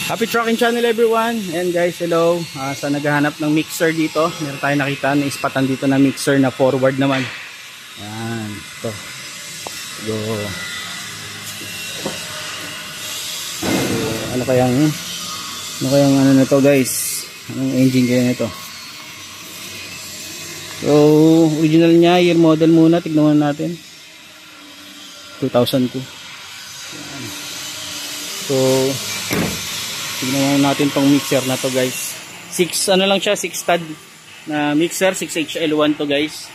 Happy Trucking Channel everyone. And guys, hello. Sa naghahanap ng mixer dito, meron tayo nakita na ispatan dito na mixer na forward naman. Yan, ito. So, ano kayang ano na to guys? Anong engine kaya nito? So, original niya, year model muna, tignan natin. 2002. Yan. So, tignan natin tong mixer na to guys. 6 ano lang siya, 6 stud na mixer, 6HL1 to guys.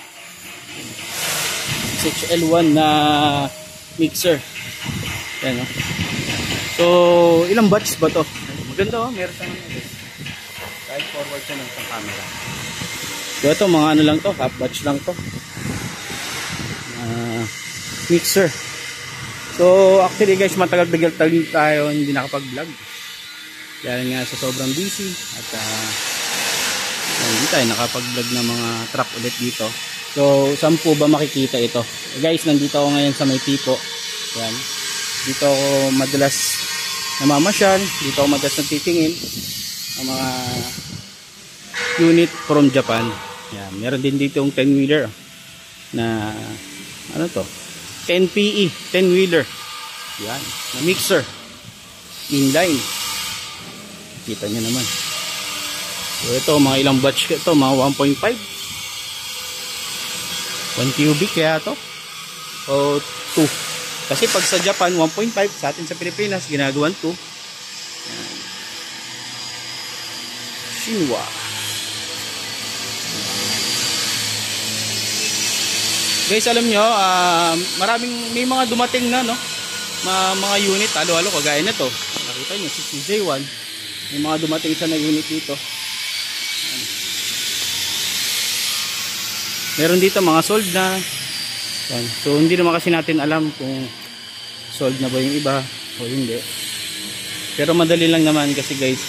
6HL1 na mixer. Yan, no? So, ilang batch ba to? Maganda, oh, meron siyang side forward siya ng camera. So, ito mga ano lang to, half batch lang to. Mixer. So, actually guys, matagal-tagal tayo hindi nakapag-vlog. Dahil nga sa sobrang busy at hindi tayo nakapag-vlog ng mga truck ulit dito. So, saan po ba makikita ito? Guys, nandito ako ngayon sa may tipo. Yan. Dito ako madalas namamasyal. Dito ako madalas nagtitingin ng mga unit from Japan. Yan. Meron din dito yung 10-wheeler na ano to? 10PE, 10-wheeler. Yan. Na mixer. Inline. Kita nyo naman. So ito, mga ilang batch ito, mga 1.5 1 cubic kaya to o 2. Kasi pag sa Japan 1.5, sa atin sa Pilipinas ginagawan 2. Shinwa. Guys, alam nyo, may mga dumating na, no, mga unit halo-halo kagaya na to. Nakita nyo 6J1. May mga dumating sa na unit dito. Meron dito mga sold na. Yan. So hindi naman kasi natin alam kung sold na ba yung iba o hindi. Pero madali lang naman kasi guys,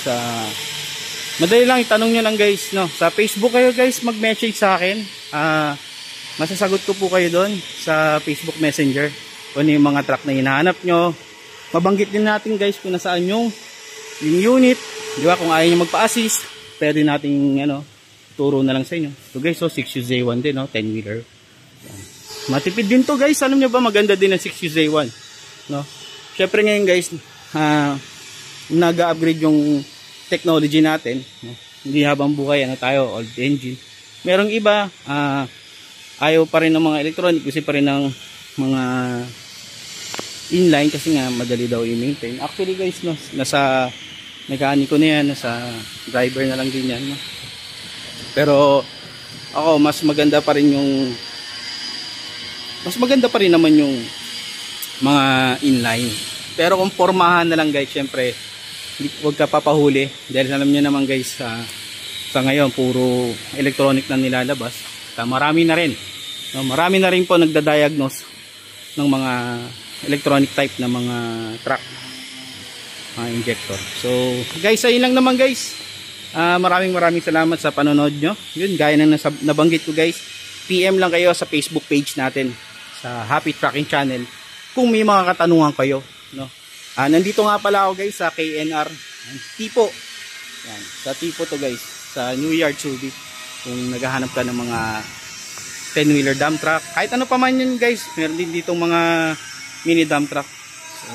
madali lang, itanong nyo lang guys, no? Sa Facebook kayo guys mag-message sa akin. Masasagot ko po kayo doon sa Facebook Messenger. Kung ano yung mga truck na hinahanap nyo. Mabanggit din natin guys kung nasaan yung unit, di ba? Kung ayaw nyo magpa-assist, pwede nating turo na lang sa inyo. So guys, so 6UZ1 din, no? 10-wheeler. Matipid din to guys. Alam nyo ba, maganda din ang 6UZ1, no? Syempre ngayon guys, nag-upgrade yung technology natin, no? Hindi habang buhay tayo, old engine. Merong iba, ayaw pa rin ng mga electronic, kasi pa rin ng mga inline kasi nga madali daw i-maintain. Actually guys, no, nasa mekaniko na yan, nasa driver na lang din yan, no? Pero ako, mas maganda pa rin naman yung mga inline. Pero kung pormahan na lang guys, syempre huwag ka papahuli, dahil alam niyo naman guys, sa ngayon puro electronic na nilalabas. Marami na rin, no? Marami na rin po nagda-diagnose ng mga electronic type na mga truck, mga injector. So guys, ayun lang naman guys. Maraming salamat sa panonood nyo. Yun, gaya ng nabanggit ko guys, PM lang kayo sa Facebook page natin, sa Happy Trucking Channel, kung may mga katanungan kayo, no? Nandito nga pala ako guys sa KNR Tipo. Yan, sa Tipo to guys, sa New Yard Subic. Kung naghahanap ka ng mga 10-wheeler dump truck, kahit ano pa man yun guys, meron din ditong mga mini dump truck. So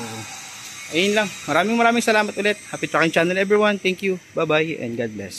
ayun lang. Maraming salamat ulit. Happy Trucking Channel everyone. Thank you. Bye bye and God bless.